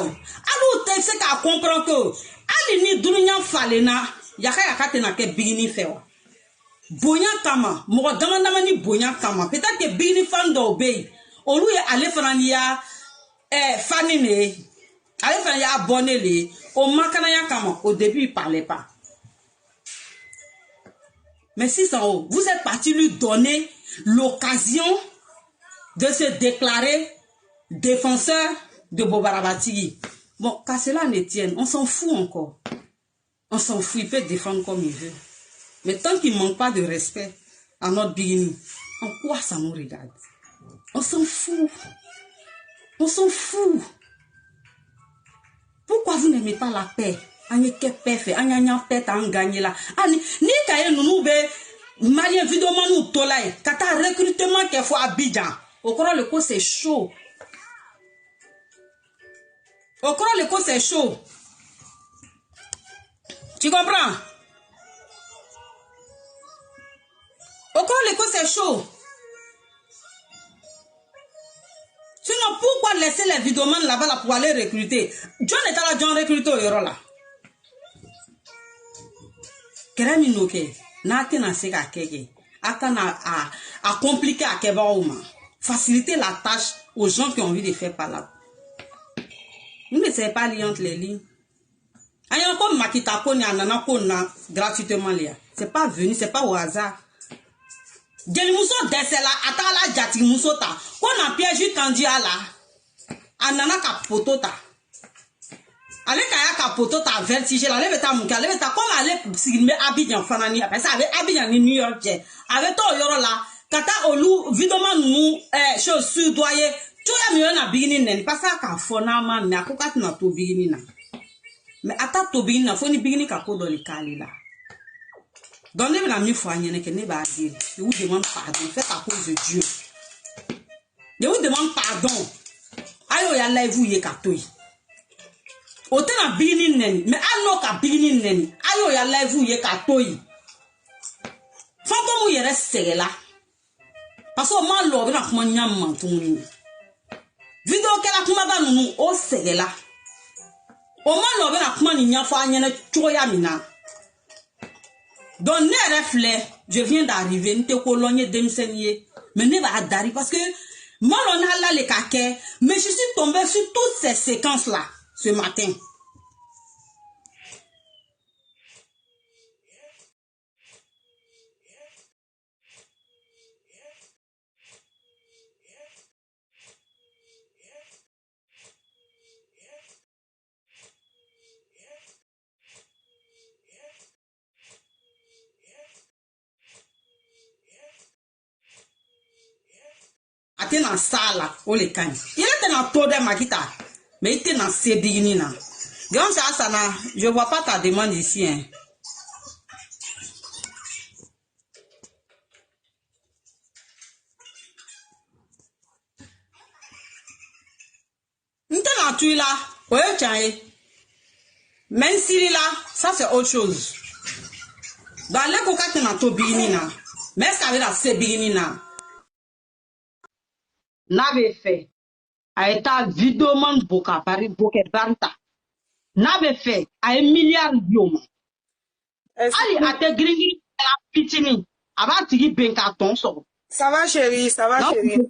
o alu te se ka comprendre que ali ni dunya falena yaka te na ke bigini fe o bonya kama mo dama ni bonya kama peut-être que bigini fan do be olu ye ale fana ya fani ne ale fana ya abonné le o makana ya kama au début il parlait pas. Mais si ça, vous êtes parti lui donner l'occasion de se déclarer défenseur de Bobarabati. Bon, qu'à cela ne tienne, on s'en fout encore. On s'en fout, il peut défendre comme il veut. Mais tant qu'il ne manque pas de respect à notre beginning, en quoi ça nous regarde? On s'en fout. On s'en fout. Pourquoi vous n'aimez pas la paix? Anye ke pefe, anya nya peta an gagné là. Ani ni kaye nous be malien vidéo nous tolay. Kata recrutement qu'il faut à Abidjan. Au courant le coup c'est chaud. Au courant le coup c'est chaud. Tu comprends? Au courant le coup c'est chaud. Sinon pourquoi laisser les vidéomans là-bas là pour aller recruter? John est là, John recrute au euro là. Kerami noke na tena se ka keke atana à compliquer à keba ouma faciliter la tâche aux gens qui ont envie de faire par là. Vous ne savez pas lire entre les lignes. Ayan comme makita ko ni anana ko na gratuitement là. C'est pas venu, c'est pas au hasard. Gel muso desela atala jati muso ta ko na piège candidat là. Anana ka potota. Ale kaya ka poto ta vertige la leve ta muka leve ta comme ale sigme Abidjan fanani après ça avec Abidjan ni New York je avec to yoro la kata olu vidoma nu chaussure doye to ya mi na bigini nen parce ka fona ma me akoka na to bigini na mais ata to bigini na foni bigini ka ko do le kali la donnez la mi fo anyene ke ne ba dire je vous demande pardon faites à cause de Dieu je vous demande pardon ayo ya live ye ka toyi Otena bigini neni, mais ano ka bigini neni, ayo ya live ye ka toyi. Fanto mu yere segela. Parce que ma lo na kuma nyam mantuni. Video ke la kuma ba nunu o segela. O ma lo na kuma ni nya fa nyene choya mina. Donc ne reflet, je viens d'arriver, nte ko lonye demsenye, mais ne va adari parce que moi on a là les kake, mais je suis tombé sur toutes ces séquences là. Ce matin. Ate na sala o le kan. Il était dans tout de makita. Mais il était dans Sédigini na. Grand Sana, je vois pas ta demande ici hein. N'était dans tu là. Ouais tiens. Même si là, ça c'est autre chose. Dans les coca tu na to bigini na. Mais ça veut dire c'est bigini na. N'avait fait. A été vidéo man boka pari boke banta. N'avait fait à 1 milliard d'euros. Ali a te gringi la pitini. Avant tigi ben carton so. Ça va chérie, ça va chérie.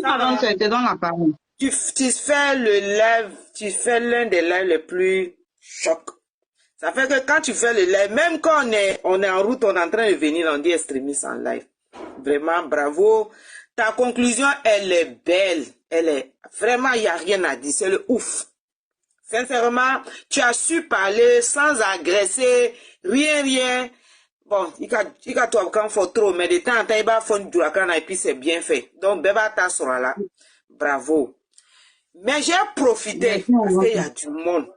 Ça va. Te donne la parole. Tu fais le live, tu fais l'un des lives les plus chocs. Ça fait que quand tu fais le live, même quand on est en route, on est en train de venir, on dit extrémiste en live. Vraiment, bravo. Ta conclusion, elle est belle. Elle est vraiment, il n'y a rien à dire. C'est le ouf. Sincèrement, tu as su parler sans agresser, rien. Bon, il y a toi quand faut trop, mais de temps en temps, il va faire du rakana et puis c'est bien fait. Donc, Beba ta sera là. Bravo. Mais j'ai profité parce qu'il y a du monde.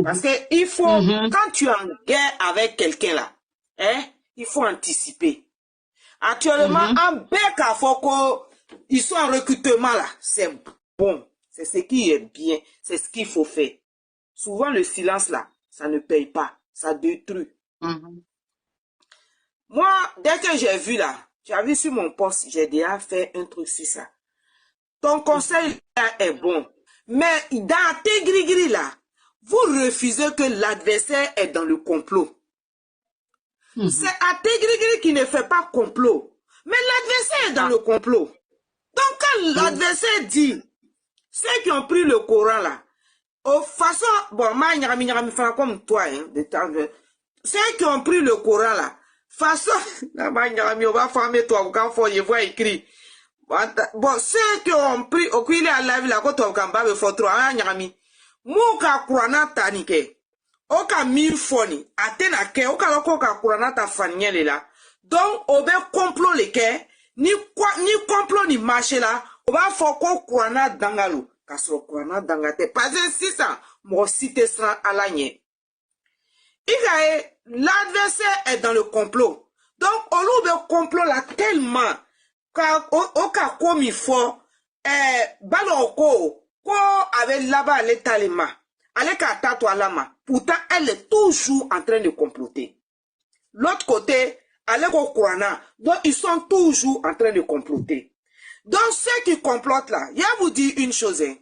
Parce que il faut, quand tu es en guerre avec quelqu'un là, hein, il faut anticiper. Actuellement, en bec à Foko, ils sont en recrutement là. C'est bon. C'est ce qui est bien. C'est ce qu'il faut faire. Souvent, le silence là, ça ne paye pas. Ça détruit. Moi, dès que j'ai vu là, tu as vu sur mon poste, j'ai déjà fait un truc sur ça. Ton conseil là est bon. Mais dans tes gris-gris là, vous refusez que l'adversaire est dans le complot. C'est à tes gris-gris qui ne fait pas complot. Mais l'adversaire est dans le complot. Donc quand l'adversaire dit, ceux qui ont pris le Coran là, de façon, bon, moi, comme toi, hein, ceux qui ont pris le Coran là, façon, on va former toi, quand il faut écrit. Bon, ceux qui ont pris, au qu'il est à la vie, là, quand on va me faire trop, Mouka Kurana tanike, oka mille foni, atena ke, oka loko ka Kurana ta fanyele la. Donc, obe complot le ke, ni complot ni marché la, oba foko Kurana dangalo. Kasro Kurana dangate, pas un 600, mon cité sera à l'année. L'adversaire est dans le complot. Donc, au lieu de complot là tellement, oka comme il faut, baloko, ko avec là-bas les talima, avec un tatouage lama. Pourtant, elle est toujours en train de comploter. L'autre côté, avec au Kurana, donc ils sont toujours en train de comploter. Donc, ceux qui complotent là, il y a vous dire une chose, hein.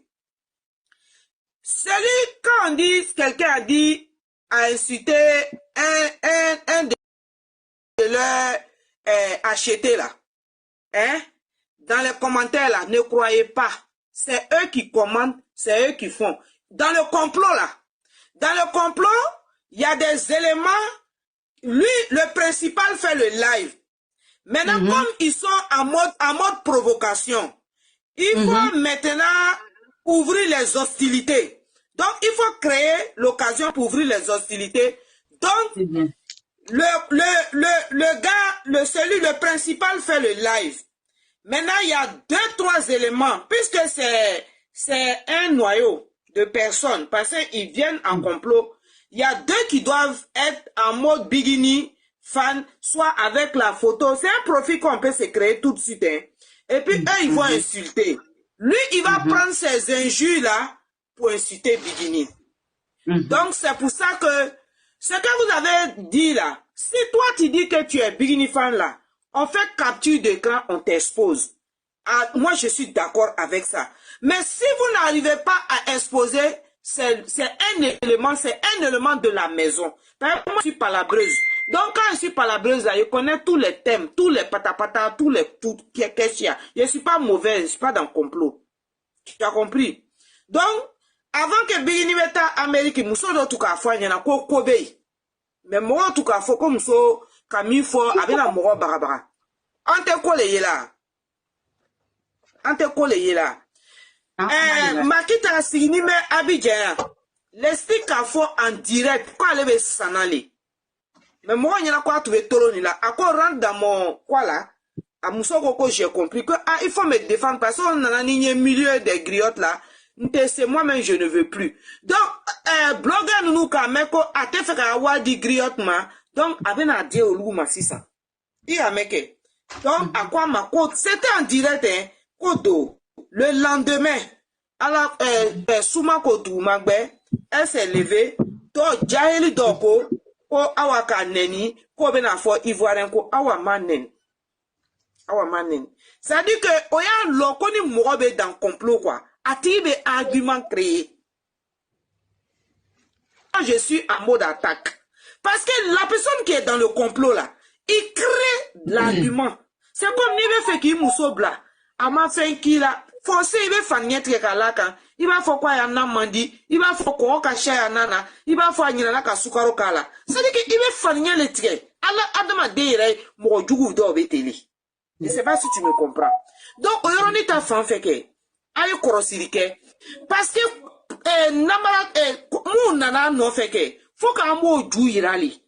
Celui, quand on dit, quelqu'un a dit, a incité un de leurs acheter là, hein, dans les commentaires là, ne croyez pas. C'est eux qui commandent, c'est eux qui font. Dans le complot là, dans le complot, il y a des éléments. Lui, le principal fait le live. Maintenant, comme ils sont en mode provocation, il faut maintenant ouvrir les hostilités. Donc, il faut créer l'occasion pour ouvrir les hostilités. Donc, le gars, le principal fait le live. Maintenant, il y a 2-3 éléments, puisque c'est un noyau de personnes, parce qu'ils viennent en complot. Il y a 2 qui doivent être en mode bikini, fan, soit avec la photo. C'est un profil qu'on peut se créer tout de suite. Hein. Et puis, eux, ils vont insulter. Lui, il va prendre ces injures-là pour insulter bikini. Donc, c'est pour ça que ce que vous avez dit là, si toi, tu dis que tu es bikini fan là, on fait capture d'écran, on t'expose. Ah, moi, je suis d'accord avec ça. Mais si vous n'arrivez pas à exposer, c'est un élément de la maison. Par exemple, moi, je suis palabreuse. Donc, quand je suis palabreuse, là, je connais tous les thèmes, tous les patapata, tout qu'est-ce qu'il y a. Je ne suis pas mauvaise, je ne suis pas dans le complot. Tu as compris? Donc, avant que Bigini Meta Amérique, Mousso de Tukafo, il y en a quoi Kobe. Mais moi, Tukafo, comme Mousso, Camille Fo, avec la Moro Barabara. Ante Koleye là. Ante Koleye là. Makita Signime Abidjan. L'esti Kafo en direct. Quoi, elle veut s'en aller. Mais moi, il y en a quoi, tu veux toloni là. À quoi rentre dans mon, quoi là? À Mousso Koko, j'ai compris que, il faut me défendre parce qu'on a un milieu des griottes là. C'est moi-même, je ne veux plus. Donc, blogueur nous quand même, a te fait avoir dit griotte ma. Donc, avec un dieu au loup ma 600. Il a mec. Donc, à quoi ma côte, c'était en direct, hein, Kodo. Le lendemain, à la, Souma Kotou Magbe, elle s'est levée, donc, Jaheli Doko, ko awaka neni, ko benafo ivoirien, ko awa manen. Awa manen. Ça dit que, oya lokoni mourobe dans complot, quoi. A-t-il des arguments créés? Je suis en mode attaque. Parce que la personne qui est dans le complot là, il crée l'argument. C'est comme Nive Feki Moussobla. Ama Feki là, forcé, il va faire niette kalaka. Il va faire quoi yana mandi. Il va faire quoi kacha yana. Il va faire nyana ka sukaro kala. C'est-à-dire qu'il va faire niette le tigre. Allah adama deire mo djougou do beteli. Je sais pas si tu me comprends. Donc, on est à fin fait que. Ayo korosirike. Parce que, mou nana no fait que. Faut qu'un mot djou irali.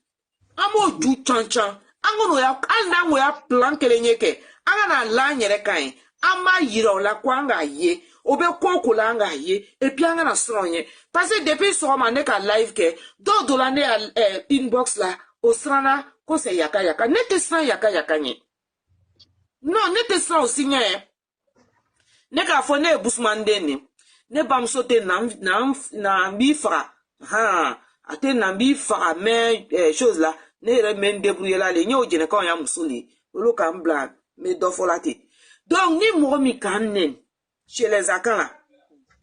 Un mot djou chan. Angono ya, anango ya plan kelenye Angana la nyere kain. Ama yiro la kwanga ye. Obe koko la anga ye. Et puis angana stronye. Parce que depuis ce moment, neka live ke. Do la ne inbox la. Osrana, ko se yaka. Nete san yaka nye. Non, nete san aussi nye. Neka fone busmandeni. Ne bam sote na bifra. Ha. Ate na bifra mais chose là. Ne remen débrouiller là les nyo jene quand ya musuli. Olo kam blag me do folati. Donc ni mo mi kanen chez les akans là.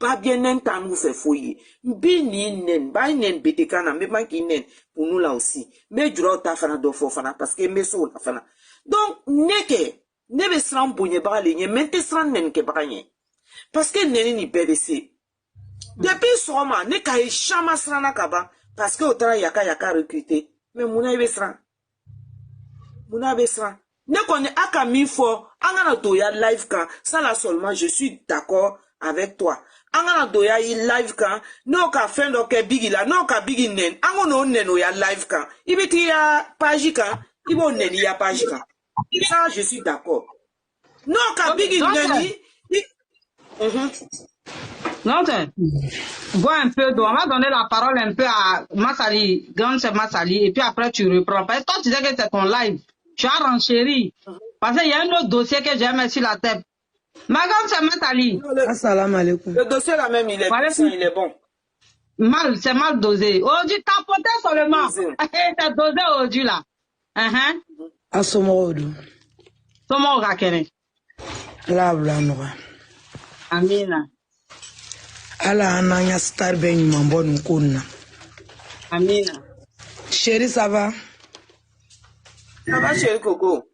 Pas bien nen tan nous fait fouiller. Bini nen, ba nen betekana, me manki nen, pour nous là aussi. Me dura ta fana do fo fana, parce que me so la fana. Donc, neke, nebe sran bounye bali, nye mente sran nen ke banye. Parce que neni ni BDC. Depuis soma, ne ka chama srana kaba, parce que autant yaka recruté. Mais mouna ibe sran. Mouna ibe sran. Ne connaît aka mi fo, angana doya live kan, ça là seulement je suis d'accord avec toi. Angana doya live kan, no ka fin do ke bigi la, no ka bigi nen, angono nen o ya live kan. Ibe ki ya page kan, ibo nen ya page kan. Ça je suis d'accord. No ka bigi nen. Non, vois un peu d'eau. On va donner la parole un peu à Massali, grande sœur Massali, et puis après tu reprends. Parce que toi, tu disais que c'est ton live. Tu as renchéri. Parce qu'il y a un autre dossier que j'ai mis sur la tête. Ma grande sœur Massali. Assalamu alaikum. Le dossier là même, il est puissant, il est bon. Mal, c'est mal dosé. Aujourd'hui, tapoter seulement. C'est dosé aujourd'hui là. Asomodo. Comment on va kenner? La blanora. Amina. Ala ananya star ben mambonu kunna. Amina. Chérie, ça va? Ça va, chérie Coco?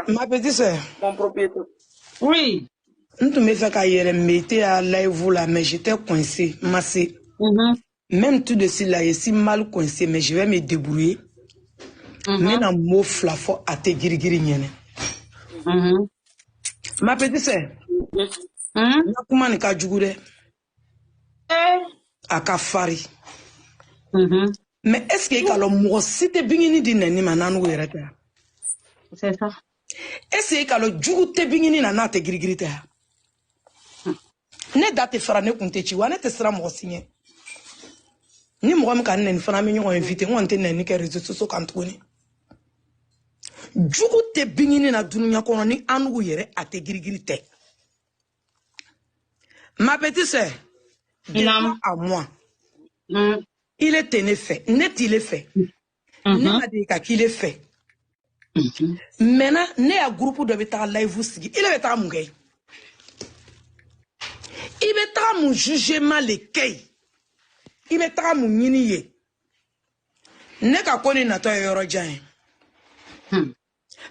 Ma petite soeur. Mon propriétaire. Oui. Tu me fais qu'à mettre à live là, mais j'étais coincé, massé. Même tout de suite là, je suis mal coincé, mais je vais me débrouiller. Mais dans mot flafo à te girigiri nyene. Ma petite soeur. Comment ne ka jugure? Aka fari. Mais est-ce que quand le si te bingini di neni mananu yerete? C'est ça. Est-ce que quand le jugu te bingini na te girigirite? Ne date fara ne kunte chi wane te sera mo signé. Ni mo kam kan neni fana mi nyo invité on te neni ke réseaux sociaux kan tuni. Jugu te bingini na dununya kono ni anu yere ate girigirite. Ma petite sœur, à moi, il est téné fait, net il est fait, ne dit qu'il est fait. Maintenant, ne a groupe de bêta live il est à mon gay. Il est à mon jugement les kay. Il est à mon yiniye. Ne ka koni na to yoro jan.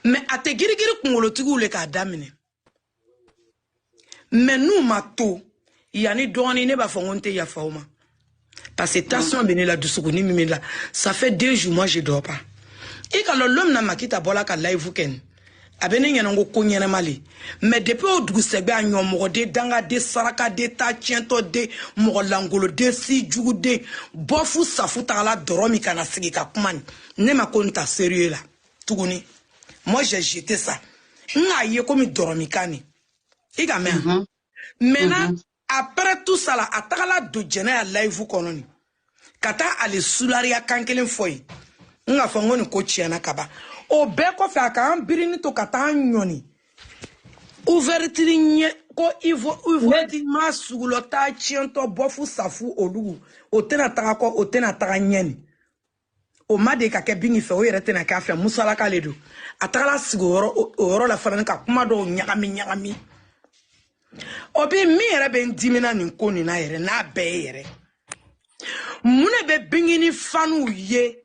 Mais à te girigiri kungolo tugu le ka damine. Mais nous mato. Yani douane ne ba fongonte ya fauma. Parce que tension bene la dousouni mimi là. Ça fait 2 jours moi je dors pas. Et quand l'homme na makita bola ka live ken. Abene nyanongo konyana mali. Mais depuis au doucebe a nyomo de danga de saraka de ta tiento de morlangolo de si jugu de bofu safuta la doromi kana sigi ka kumani. Ne ma konta sérieux là. Tuguni. Moi j'ai jeté ça. Nga ye komi doromi kani. Iga men. Maintenant après tout ça là, à tagala do jena ya live kononi. Kata ale sularia kankelen foyi. Nga fangoni ko chiana kaba. O be ko fa ka ambirini to kata nyoni. Ouverture nye ko ivo di masulo ta chiento bofu safu olugu. O tena taga ko o tena taga nyeni. O made ka ke bingi fe o yere tena ka fa musala ka ledu. Atagala sigoro oro la fana ka kuma do nyagami. Obi mi yere ben dimina ni koni na yere na be yere. Mune be bingini fanu ye.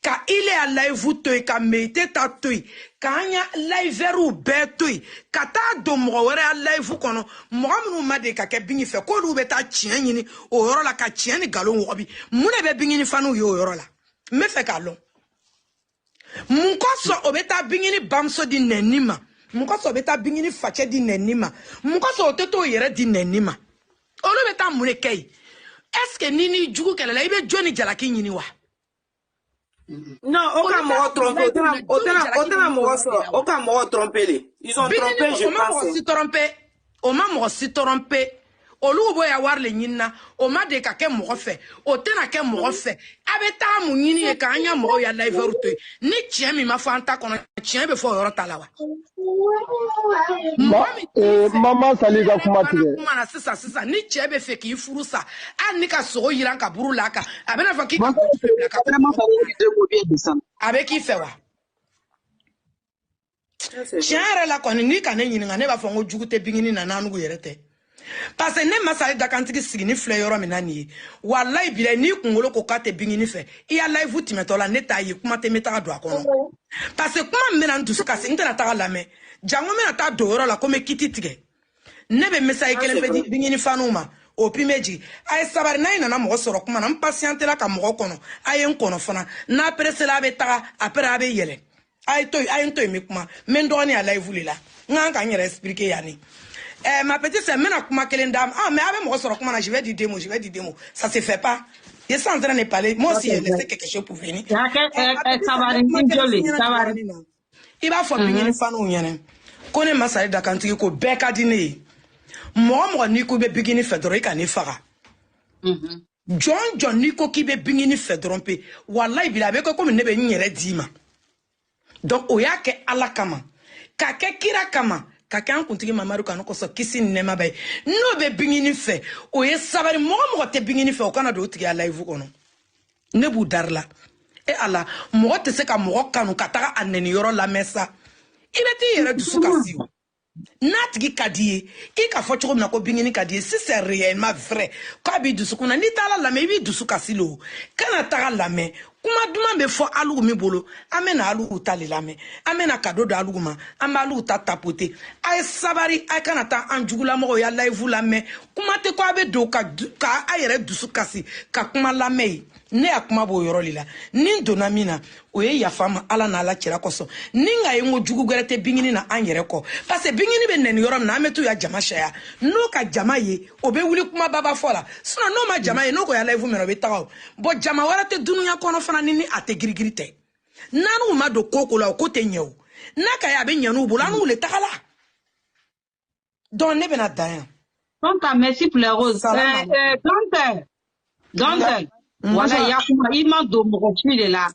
Ka ile a live toy ka mete ta toy. Ka anya live ou be toy. Ka ta do mo were a live kono. Mo amunu made ka ke bingi fe ko lu be ta chien yini o yoro la ka chien ni galon obi. Mune be bingini fanu yo yoro la. Me fe galon. Mun ko so obeta bingini bamso di nenima. Muko so beta bingini fache di nenima. Muko so oteto yere di nenima. Olo beta mune kei. Est-ce que nini jugu kele la ibe Johnny Jalaki nyini wa? Non, aucun mot trompé. Aucun mot trompé. Ils ont trompé, je pense. Oma si trompé. Olu boya warle nyina. Oma de ka ke mo fe. O tena ke mo fe. Abeta mu nyini e ka anya mo ya live route. Ni chiemi ma fanta kono chiemi fo yoro talawa. Maman saliga kumatige. Mana sisa ni chebe fe ki furu sa. Ani ka so yiran ka buru laka. Abena fa ki ka vraiment de go bien descendre. avec qui fait wa. Tiens la koni ni ka ne nyinga ne ba fongo jugu te bingini na nanu yerete. Parce que ne masale dakantiki sigini fleur minani. Wallahi bila ni kungolo ko kate bingini fe. Iya live uti metola neta yi kuma te meta do akono. Parce que kuma mena ndusuka se ntena ta lame. Jango mena ta doro la comme kiti tige. Nebe mesa ikele pe bingini fanuma. Opi meji. Ay sabari na ina na mo soro kuma na mpatiente la ka mo kono. Ay nkono fana. Na presse la be ta apere abe yele. Ay to mi kuma. Mendoni a live lila. Nga nyere expliquer yani. Ma petite sœur, mais avec moi, je vais dire des mots, ça se fait pas. Je suis en train de parler, moi aussi, j'ai laissé quelque chose pour venir. Il va falloir bien une fan ou rien. Connais ma salle d'acantique au bec à dîner. Moi, Nico be bigini Fedorica ni fara. John Nico qui be bigini Fedorompe. Wallah, il avait comme une nebe n'y dima. Donc, oya ke ala kama. Kake kira kama. Kakan kuntigi mamaru kanoko so kisi nema bay no be bingini fe o ye sabari mo te bingini fe o kana do tigi ala ivu kono ne bu darla e ala mo te se ka mo kanu kataka aneni yoro la mesa ibeti yere du sukasi natigi kadie I ka fo choko na ko bingini kadie si c'est réellement vrai ka bi du sukuna ni tala la me bi du sukasi lo kana taka la me kuma duma be fo alu mi bolo amena alu utali lame amena kado do alu ma amalu ta tapote ay sabari ay kanata anjugula mo ya live lame kuma te ko abe do ka ayere dusu kasi ka kuma lame ne akuma bo yoro lila nin dona mina oye ya fama ala na ala kira koso ninga yengo jugu gerete bingini na anyere ko parce bingini be nen yoro na ametu ya jama shaya no ka jama ye obe wuli kuma baba fola sino no ma jama ye no ko ya live meno be tawo bo jama warate dunuya kono nini ate girigirite nanu ma do koko la ko te nyew naka ya be nyanu bulanu le takala don ne bena dayan Tonta, merci pour les roses. Dante, voilà, il y a kuma ima do mokoti de la.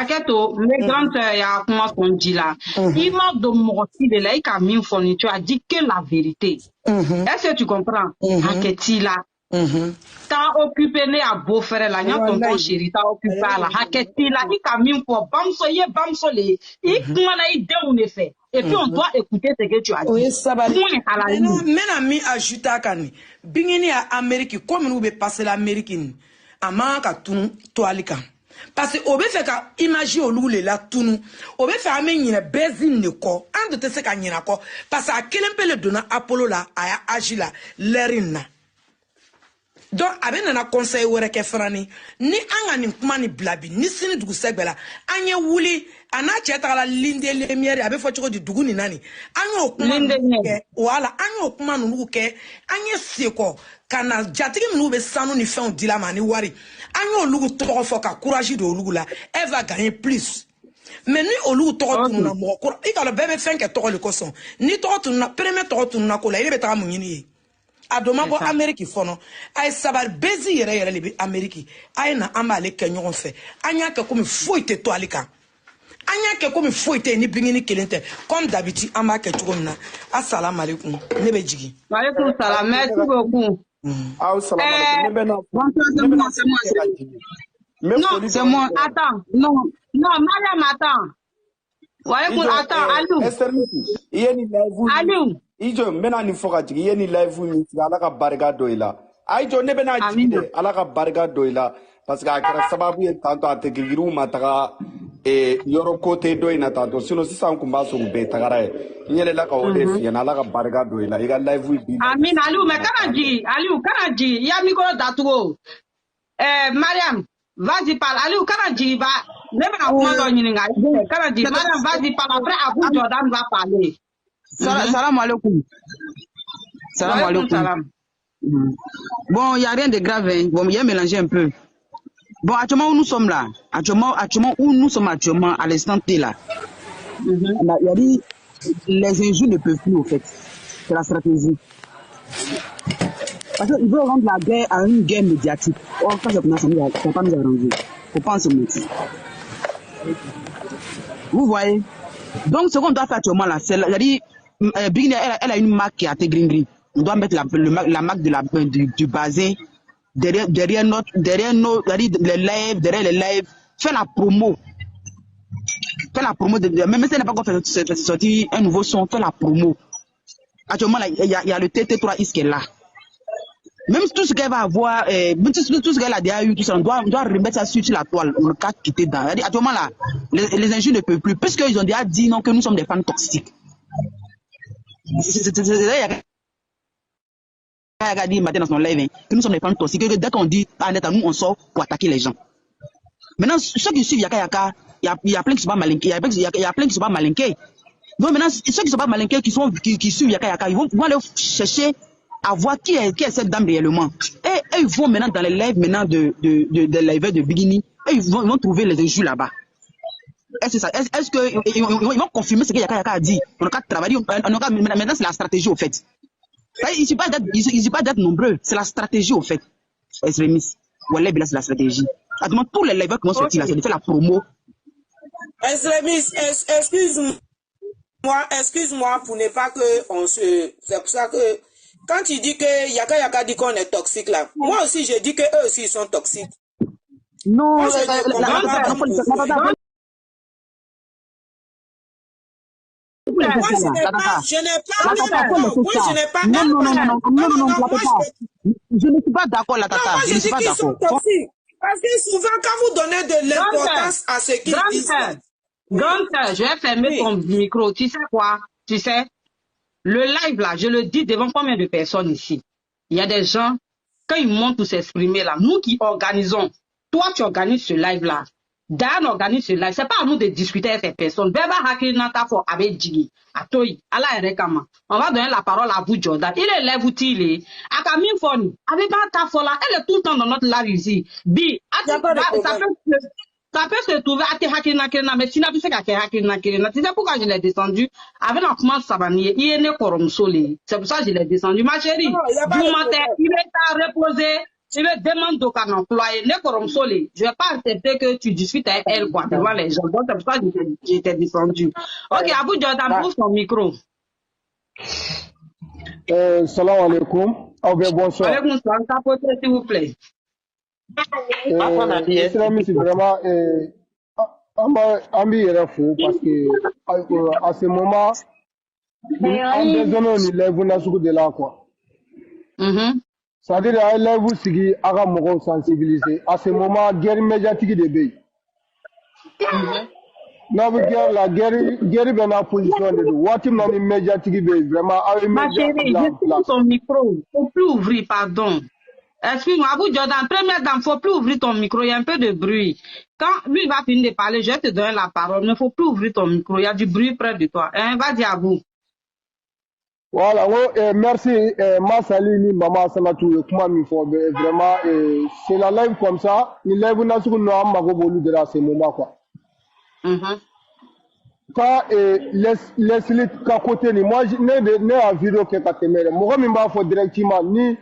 Aketo, mais Dante, il y a kuma qu'on dit là. Ima do mokoti de la, il a mis fourni, tu as dit que la vérité. Est-ce que tu comprends? Aketi là. T'as occupé né à beau frère là, y'a ton chéri, t'as occupé là. Haketi là, il a mis pour bamsoye, bamsolé. Il comment a idée on est fait. Et puis on doit écouter ce que tu as dit. Oui, ça va. Mais ami ajouta kani. Bingeni à Amérique, comme nous be passer l'Amérique, amaka tunu toalika. Parce que obe fait ka imagine au loulé la tunu. Obe fait amener une bezine ne ko. En de te se ka nyina ko. Parce que à quel peu le donna Apollo là, aya agila, l'erina. Donc, avec un conseil ou un frani, ni un kuma ni blabi, ni sini dugu segbela, anye wuli, ana cheta la linde lemiere, avec fotiko du dugu ni nani, anye okuma nuke, wala, anye okuma nuke, anye seko, kana jatiki mnube sanu ni fin dila mani wari, anye olugu toko foka, courage de olugu la, elle va gagner plus. Mais ni olugu toko tununa mo, ika le bébé fin ke toko le koson, ni toko tununa, premier toko tununa kola, il est betara mungini. Adoma bo Amérique fono ay sabar bezi yere libi Amérique ay na amale kenyon fe anya ke comme foite to alika anya ke comme foite ni bingini kelente comme d'habitude amake tugonna assalamu alaikum ne be jigi wa alaikum salam merci beaucoup non c'est moi attends non madame attends wa alaikum attends Aliou Ijo mena ni foka jigi ye ni live ni ala ka barika doila aijo ne bena jigi de ala ka barika doila parce que akara sababu ye tanto ategiru mataka yoro kote doina tanto sino sisan kumba so be tagara e nyele la ka ode fi na ala ka barika doila iga live bi amin Aliou mais kanaji ya micro datugo Mariam vas-y parle Aliou kanaji va ne bena kuma do nyininga kanaji Mariam vas-y parle après Abou Jordan va parler. Salam alaikum. Salam alaikum. Bon, il n'y a rien de grave. Hein. Bon, il y a mélangé un peu. Bon, actuellement où nous sommes là, actuellement où nous sommes actuellement, à l'instant T là, il y a dit les injures ne peuvent plus au fait. C'est la stratégie. Parce qu'ils veulent rendre la guerre à une guerre médiatique. Or, quand ça commence, ça ne va pas nous arranger. Il ne faut pas en se mentir. Vous voyez? Donc, ce qu'on doit faire actuellement là, c'est Bing, elle a une marque qui a été gris. On doit mettre la marque du basé derrière les lives, faire la promo. Même si elle n'a pas encore fait sortir un nouveau son, faire la promo. Actuellement, là, il y a le TT3X qui est là. Même tout ce qu'elle va avoir, tout ce qu'elle a déjà eu, tout ça, on doit remettre ça sur la toile, on ne peut pas quitter dedans. Actuellement là, les injures ne peuvent plus, puisqu'ils ont déjà dit non, que nous sommes des femmes toxiques. C'est là, il a dit matin dans son live que nous sommes des femmes toxiques, que dès qu'on dit nous on sort pour attaquer les gens. Maintenant, ceux qui suivent Yaka Yaka, il y a plein qui ne sont pas malinqués, il y a plein qui ne sont pas malinqués. Donc maintenant, ceux qui ne sont pas malinqués, qui suivent Yaka Yaka, ils vont aller chercher à voir qui est cette dame réellement. Et ils vont maintenant dans les lives maintenant de live de Bikini, et ils vont trouver les injures là-bas. Est-ce ça? Est-ce qu'ils vont confirmer ce que Yaka Yaka a dit? On a qu'à travailler, maintenant c'est la stratégie au fait. Il ne suffit pas d'être nombreux, c'est la stratégie au fait. Extrémistes. Voilà, c'est la stratégie. Tous les lives qui vont sortir là, c'est de faire la promo. Extrémistes, excuse-moi pour ne pas que on se... C'est pour ça que quand tu dis que Yaka Yaka dit qu'on est toxique là, moi aussi je dis que eux aussi ils sont toxiques. Non, moi, je ne suis pas d'accord là, Tata. Je ne suis pas d'accord. Parce que souvent, quand vous donnez de l'importance à ce qu'ils disent... Gunther, je vais fermer ton micro. Tu sais quoi? Tu sais, le live là, je le dis devant combien de personnes ici? Il y a des gens, quand ils montent pour s'exprimer là, nous qui organisons, toi tu organises ce live là, Dan organise ce live, c'est pas à nous de discuter avec ces personnes. Beba Hakri Nata for avec Jigi, Atoyi, Allah Erekama. On va donner la parole à vous, Jordan. Il est là, vous tirez. Akami Foni, avec un tafola, elle est tout le temps dans notre live ici. Bi, ça peut se trouver à Hakri Nakirina, mais tu n'as plus fait qu'à Hakri Nakirina. Tu sais pourquoi je l'ai descendu? Avec l'enfant Sabanier, il est né Korom Soli. C'est pour ça que je l'ai descendu. Ma chérie, du matin, il est à reposer. Tu me demandes d'aucun employé, ne comme Solé. Je ne vais pas accepter que tu discutes avec elle, quoi, devant les gens. Donc, c'est pour ça que j'étais descendu. Ok, Abou Jordan, ouvre ton micro. Salam alaikum. Bonsoir. Alaikum salam, tapotez, s'il vous plaît. C'est vraiment, Ami est fou parce que, à ce moment, on besoin de lève de là, quoi. C'est-à-dire à lève sigi aga mogo sensibiliser. À ce moment, guerre médiatique de pays. N'a guerre la guerre ben en position de Watim dans les médiatique vraiment avec ma chérie, je ton micro. Faut plus ouvrir, pardon. Excuse-moi, Abou Jordan, première dame, faut plus ouvrir ton micro, il y a un peu de bruit. Quand lui va finir de parler, je vais te donner la parole, mais faut plus ouvrir ton micro, il y a du bruit près de toi. Hein, vas-y Abou. Voilà, merci, Massali, ni Maman Sanatou, comment il faut vraiment, c'est la live comme ça, il lève une assurance, nous avons voulu de là, ce moment, quoi. Quand, les qu'à côté, moi, ne à vidéo que t'as téméré, moi, je m'en faut directement, ni,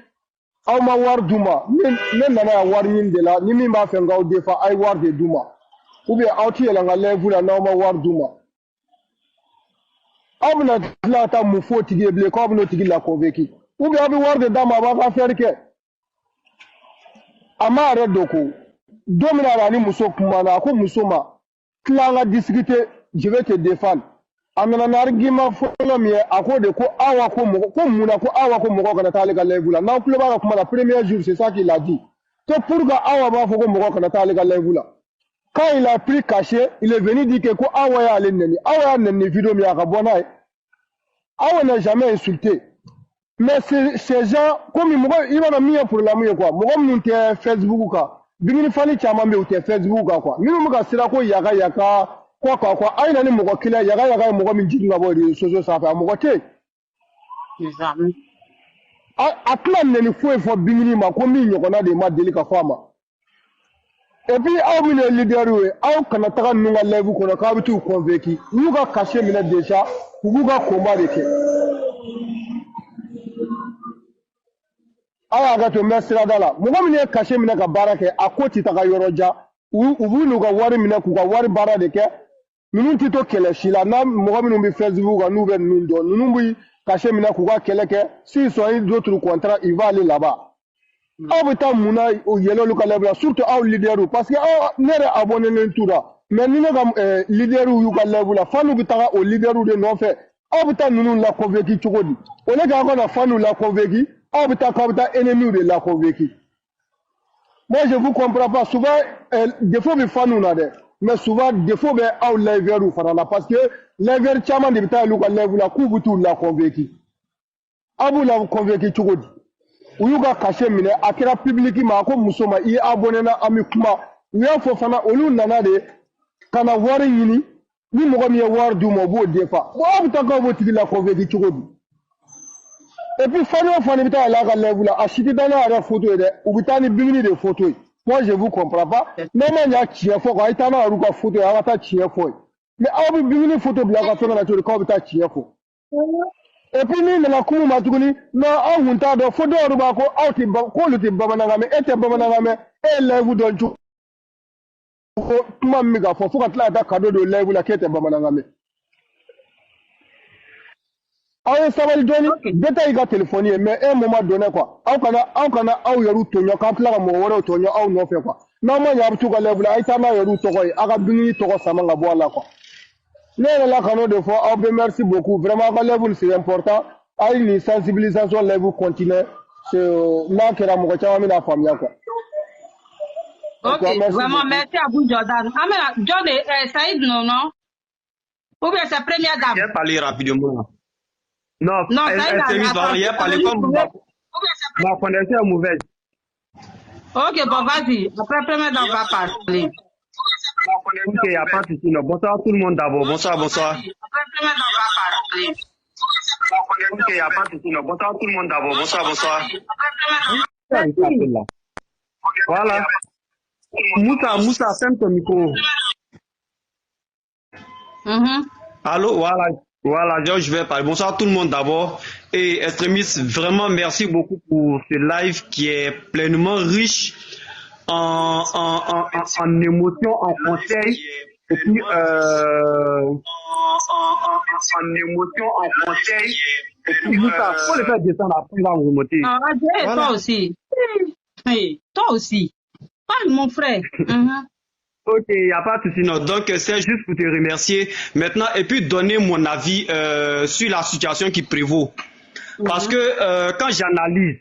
aw ma war duma, ne nana war min de la, ni min b'a fait ngaw defa, ay war de duma. Ou bien, aw ti yela nga lève la, na ma war duma. Aw bina la ta mu fo tigi ble ko bino tigi la convaincu ou bien abi war de dama ba ka faire que ama arrête doko domina la ni muso kuma na ko muso ma klanga discuter je vais te défendre amena na argument fo no mi ako de ko awa ko mo ko muna ko awa ko mo ko kana tale ga level la na ko ba ko ma la premier jour c'est ça qu'il a dit que pour ga awa ba fo ko mo ko kana tale ga level la quand il a pris cachet, il est venu dire que quoi Awa ya neni vidéo mi akabona. Awa n'a jamais insulté. Mais ces gens, comme ils vont mis pour la mieux quoi. Moi comme nous Facebook quoi. Bingini fani chama me ou Facebook quoi. Minu muka sira ko yaka quoi. Aina ni muko kila yaka muko minjiri ngabo di sozo safa muko te. Exactement. Atlan neni fo bingini ma ko mi nyoko na de ma delika fama. Et puis, aw mine leader we, aw kana taga nunga level kono ka bitu convaincu. Nous ga cacher mine déjà, vous ga combat de ke. Awa ga to mesra dala. Mo mine cacher mine ka barake akoti taga yoroja. Ubu nu ga wari mine ku ga wari bara de ke. Nunu tito kele shila na mo mine bi Facebook ga nou ben nundo. Nunu bi cacher mine ku ga kele ke. Si so yi d'autres contrats, il va aller là-bas. Aw bita muna yelo luka lebra surtout aw leaderu parce que aw nere abonné len toura mais ni nga leaderu yu ka lebula fanu bita o leaderu de non fait aw bita nunu la convaincu chogodi o le ga na fanu la convaincu ennemi de la convaincu. Moi, je vous comprends pas. Souvent, des fois, il faut nous nader. Mais souvent, des fois, il y a des ou parce que les verts, chaman de bita luka level la kubutu la convaincu. Abu la convaincu chukodi. Uyuga caché mine, akira public ma ko musoma i abonné na ami kuma. Uya fo fana olu nana de kana wari yini ni mogo mi war du mo bo defa. Bo abutaka bo tigi la convaincu chukodi. Et puis, Fani bita la level la achiti dana ara photo de ubitani bingini de photo. Moi, je vous comprends pas. Même il y a chien fort, il y a un photo, il y a un chien fort. Mais on peut bien une photo de la personne dans le corps de chien fort. Et puis, nous, la cour m'a dit, non, on a une photo de Bako, out in Bako, le Babanagame, et Babanagame, et l'œuvre de Joe. Mamiga, faut que la cadeau de l'œuvre la quête Babanagame. Awe sabali doni beta iga téléphoner mais un moment donné quoi aw kana aw yaru tonyo kan tla mo woro tonyo aw no fe quoi normalement ya butu ga level ay tama yaru to koy aga bini to ko sama nga bo la quoi nee la kano de fois aw be merci beaucoup vraiment ga level c'est important ay ni sensibilisation level continue c'est là que la mo ko chama mi na famia quoi. OK, vraiment merci à vous Jordan. Amena John Saïd non ou bien sa première dame. Je vais parler rapidement. Non, elle a parlé comme ma connexion est mauvaise. OK, bon, vas-y. Après, première dame va parler. OK, il n'y a pas de souci. Bonsoir tout le monde d'abord. Bonsoir. Après, première dame va parler. OK, il n'y a pas de souci. Bonsoir tout le monde d'abord. Bonsoir. Voilà. Moussa, ferme ton micro. Allô, Voilà, je vais parler. Bonsoir tout le monde d'abord. Et extrémistes, vraiment merci beaucoup pour ce live qui est pleinement riche en émotions, en conseils. Et puis, en émotions, en conseils. Et puis, Moussa, faut le faire descendre après, il va vous remonter. Voilà. Toi aussi. Hey, toi aussi. Parle, mon frère. OK, il n'y a pas de souci. Donc, c'est juste pour te remercier maintenant et puis donner mon avis sur la situation qui prévaut. Parce que quand j'analyse,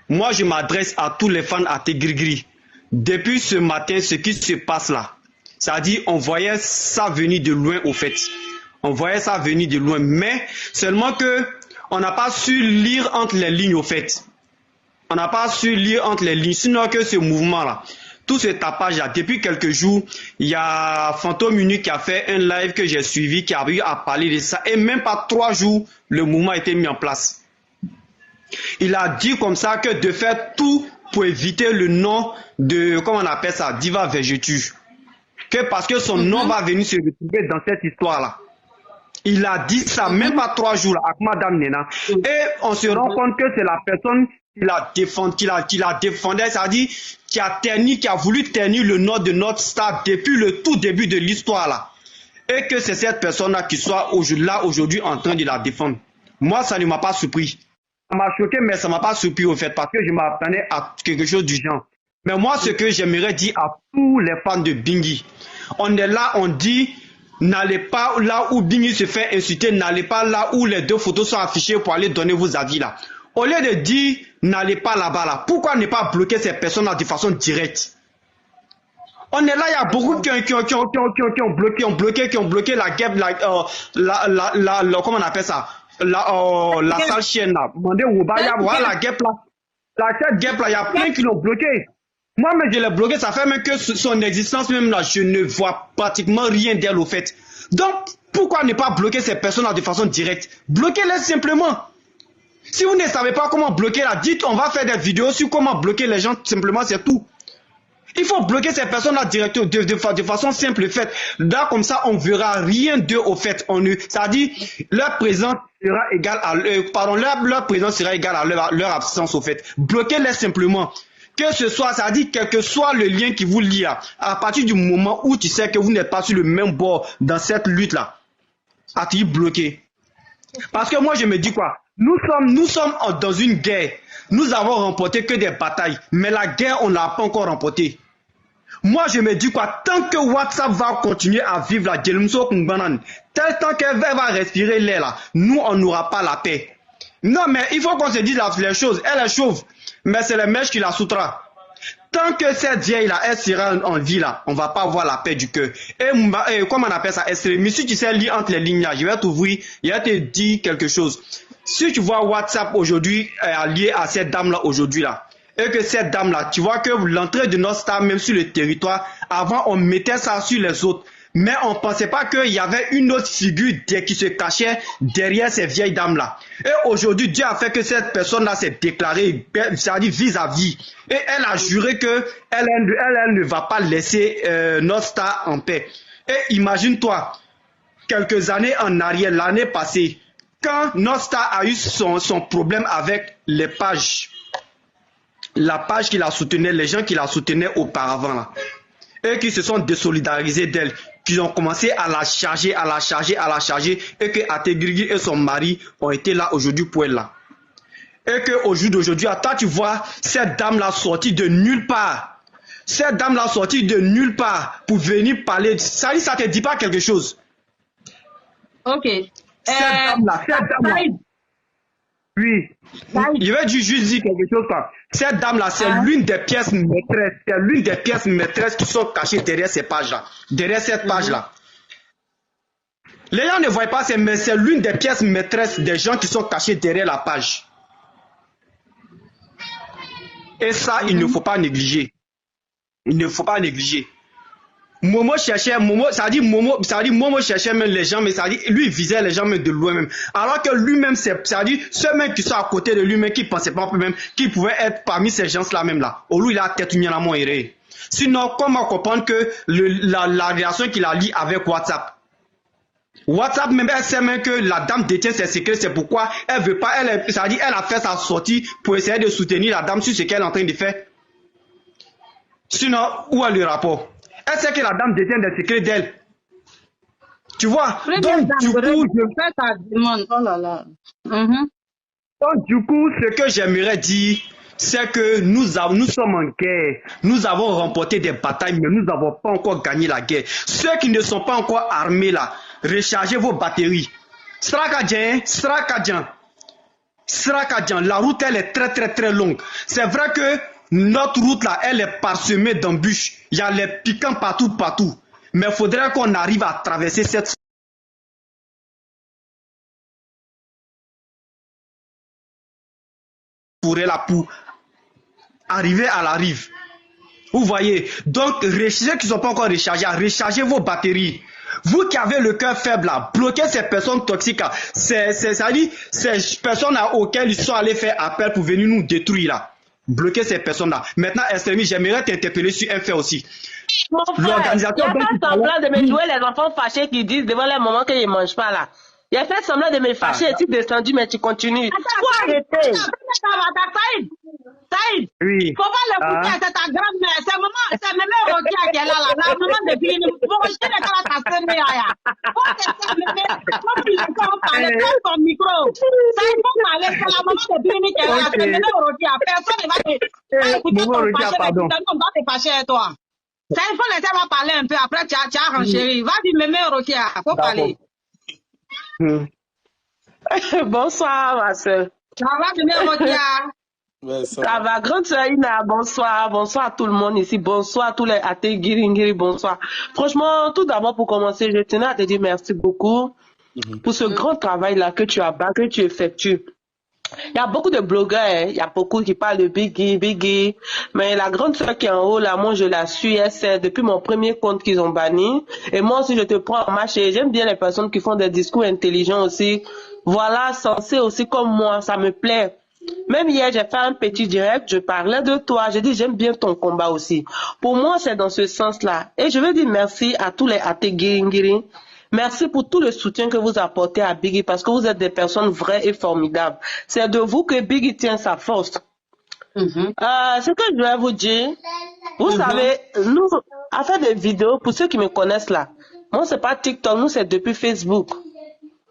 moi, je m'adresse à tous les fans à Tégrigri. Depuis ce matin, ce qui se passe là, c'est-à-dire on voyait ça venir de loin au fait. On voyait ça venir de loin, mais seulement que on n'a pas su lire entre les lignes au fait. On n'a pas su lire entre les lignes, sinon que ce mouvement-là, tout ce tapage-là, depuis quelques jours, il y a Fantôme Unique qui a fait un live que j'ai suivi, qui a eu à parler de ça, et même pas 3 jours, le mouvement a été mis en place. Il a dit comme ça que de faire tout pour éviter le nom de, comment on appelle ça, Diva Vergetu. Que parce que son nom va venir se retrouver dans cette histoire-là. Il a dit ça, même pas 3 jours, avec Madame Nena. Et on se rend compte que c'est la personne qui la défendait, c'est-à-dire qui a voulu ternir le nom de notre star depuis le tout début de l'histoire là. Et que c'est cette personne-là qui soit là aujourd'hui en train de la défendre. Moi, ça ne m'a pas surpris. Ça m'a choqué, mais ça ne m'a pas surpris au fait, parce que je m'attendais à quelque chose du genre. Mais moi, ce que j'aimerais dire à tous les fans de Bingi, on est là, on dit, n'allez pas là où Bingi se fait insulter, n'allez pas là où les 2 photos sont affichées pour aller donner vos avis là. Au lieu de dire, n'allez pas là-bas là, pourquoi ne pas bloquer ces personnes-là de façon directe? On est là, il y a beaucoup qui ont bloqué la guêpe, comment on appelle ça? La sale chienne là. Demandez où voilà la guêpe là. Cette guêpe là, il y a plein qui l'ont bloqué. Moi, mais je l'ai bloqué, ça fait même que son existence même là, je ne vois pratiquement rien d'elle au fait. Donc, pourquoi ne pas bloquer ces personnes-là de façon directe? Bloquez-les simplement. Si vous ne savez pas comment bloquer là, dites on va faire des vidéos sur comment bloquer les gens, simplement c'est tout. Il faut bloquer ces personnes-là directement de façon simple faite. Là, comme ça, on verra rien d'eux au fait. C'est-à-dire, leur présence sera égale à leur présence sera égale à leur absence au fait. Bloquez-les simplement. Que ce soit, c'est-à-dire, quel que soit le lien qui vous lie à partir du moment où tu sais que vous n'êtes pas sur le même bord dans cette lutte-là, à-t-il bloqué? Parce que moi, je me dis quoi? Nous sommes dans une guerre. Nous avons remporté que des batailles. Mais la guerre, on ne l'a pas encore remportée. Moi, je me dis quoi? Tant que WhatsApp va continuer à vivre la Djelmso Kungbanan, tel temps qu'elle va respirer l'air là, nous, on n'aura pas la paix. Non, mais il faut qu'on se dise les choses. Elle est chauve, mais c'est le mèche qui la soutra. Tant que cette vieille-là, elle sera en vie là, on va pas avoir la paix du cœur. Et comment on appelle ça? Mais si tu sais lire entre les lignes là, je vais t'ouvrir, je vais te dire quelque chose. Si tu vois WhatsApp aujourd'hui lié à cette dame-là aujourd'hui là, et que cette dame-là, tu vois que l'entrée de notre star, même sur le territoire, avant on mettait ça sur les autres. Mais on ne pensait pas qu'il y avait une autre figure qui se cachait derrière ces vieilles dames-là. Et aujourd'hui, Dieu a fait que cette personne-là s'est déclarée, c'est-à-dire vis-à-vis. Et elle a juré qu'elle ne va pas laisser notre star en paix. Et imagine-toi, quelques années en arrière, l'année passée, quand notre star a eu son problème avec les pages, la page qui la soutenait, les gens qui la soutenaient auparavant, là, et qui se sont désolidarisés d'elle, qui ont commencé à la charger, et que Ategrigi et son mari ont été là aujourd'hui pour elle là. Et qu'au jour d'aujourd'hui, toi tu vois cette dame-là sortie de nulle part. Cette dame-là sortie de nulle part pour venir parler. Ça te dit pas quelque chose? Ok. Cette dame-là. Oui. Je vais juste dire quelque chose. Cette dame-là, c'est l'une des pièces maîtresses. C'est l'une des pièces maîtresses qui sont cachées derrière ces pages-là. Derrière cette page-là. Les gens ne voient pas, mais c'est l'une des pièces maîtresses des gens qui sont cachés derrière la page. Et ça, il ne faut pas négliger. Il ne faut pas négliger. Momo cherchait, Momo cherchait même les gens, mais ça dit, lui visait les gens même de loin même. Alors que lui-même, ça dit, ceux même qui sont à côté de lui-même, qui ne pensaient pas même, qui pouvaient être parmi ces gens-là même là. Au lui, il a tête à mon héré. Sinon, comment comprendre que la relation qu'il a liée avec WhatsApp? WhatsApp même, elle sait même que la dame détient ses secrets, c'est pourquoi elle veut pas, ça dit, elle a fait sa sortie pour essayer de soutenir la dame sur ce qu'elle est en train de faire. Sinon, où est le rapport? Elle sait que la dame détient des secrets d'elle. Tu vois? Donc, du coup, donc, du coup, ce que j'aimerais dire, c'est que nous sommes en guerre. Nous avons remporté des batailles, mais nous n'avons pas encore gagné la guerre. Ceux qui ne sont pas encore armés là, rechargez vos batteries. Srakadjan. La route, elle est très, très, très longue. C'est vrai que notre route là, elle est parsemée d'embûches. Il y a les piquants partout. Mais il faudrait qu'on arrive à traverser cette forêt là pour arriver à la rive. Vous voyez? Donc, ceux qui ne sont pas encore rechargés, rechargez vos batteries. Vous qui avez le cœur faible là, bloquez ces personnes toxiques là. C'est-à-dire ces personnes là auxquelles ils sont allés faire appel pour venir nous détruire là. Bloquer ces personnes-là. Maintenant, Estrémy, j'aimerais t'interpeller sur un fait aussi. L'organisateur. Il a fait semblant de me jouer les enfants fâchés qui disent devant les moments qu'ils ne mangent pas là. Il a fait semblant de me fâcher et tu es descendu, mais tu continues. Faut arrêter. Saïd, oui. Faut pas l'écouter, c'est ta grand-mère. C'est maman Rokia qui est là. La maman de Bini. Faut que je te la tasse de Yaya. Faut que c'est faut qu'il parle dans ton micro. Saïd, faut parler. C'est la maman de Bini qui est là. C'est maman Rokia. Personne ne va écouter ton fâché. Personne ne va te fâcher avec toi. Saïd, faut laisser-moi parler un peu. Après, tu as renchéri. Vas-y, maman Rokia. Faut parler. Bonsoir, ma soeur. Ça va, maman Rokia? Ça va, grande soeur Ina, bonsoir à tout le monde ici, bonsoir à tous les athées Giringiri, bonsoir. Franchement, tout d'abord pour commencer, je tenais à te dire merci beaucoup pour ce grand travail-là que tu as que tu effectues. Il y a beaucoup de blogueurs, il y a beaucoup qui parlent de Biggie, mais la grande soeur qui est en haut là, moi je la suis, c'est depuis mon premier compte qu'ils ont banni. Et moi aussi je te prends en marche et j'aime bien les personnes qui font des discours intelligents aussi. Voilà, sensés aussi comme moi, ça me plaît. Même hier, j'ai fait un petit direct, je parlais de toi, j'ai dit j'aime bien ton combat aussi. Pour moi, c'est dans ce sens-là. Et je veux dire merci à tous les athées Giringiri. Merci pour tout le soutien que vous apportez à Biggie parce que vous êtes des personnes vraies et formidables. C'est de vous que Biggie tient sa force. Ce que je vais vous dire, vous savez, nous, à faire des vidéos, pour ceux qui me connaissent là, moi c'est pas TikTok, nous c'est depuis Facebook.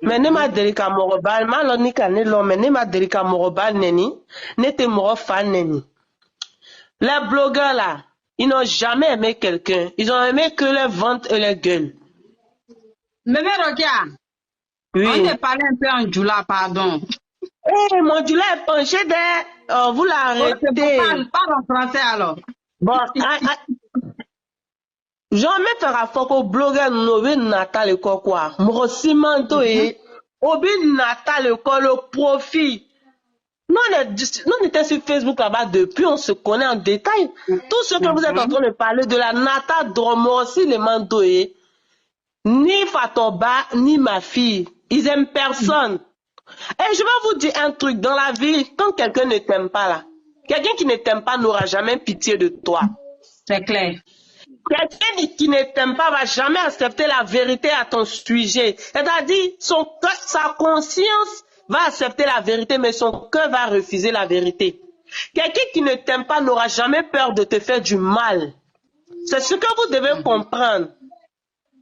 Mais ne m'a delika morobal, malonika ne l'homme, mais ne m'a delika morobal neni, ne te morofan neni. Les blogueurs là, ils n'ont jamais aimé quelqu'un. Ils ont aimé que les ventes et les gueules. Mémé Rokia, oui. On est parlé un peu en Djoula, pardon. Eh, mon Dieu, là est penché derrière. Vous l'arrêtez. Parle en français alors. Bon, jamais fera foko blogueur novi natal quoi. Morosimento et obi natal le profit. Nous on était sur Facebook là-bas depuis, on se connaît en détail. Tout ce que vous êtes en train de parler de la Nata Dromorsi, les Mandoé, ni Fatoba, ni ma fille, ils aiment personne. Et je vais vous dire un truc, dans la vie, quand quelqu'un ne t'aime pas là, quelqu'un qui ne t'aime pas n'aura jamais pitié de toi. C'est clair. Quelqu'un qui ne t'aime pas va jamais accepter la vérité à ton sujet. C'est-à-dire, sa conscience va accepter la vérité, mais son cœur va refuser la vérité. Quelqu'un qui ne t'aime pas n'aura jamais peur de te faire du mal. C'est ce que vous devez comprendre.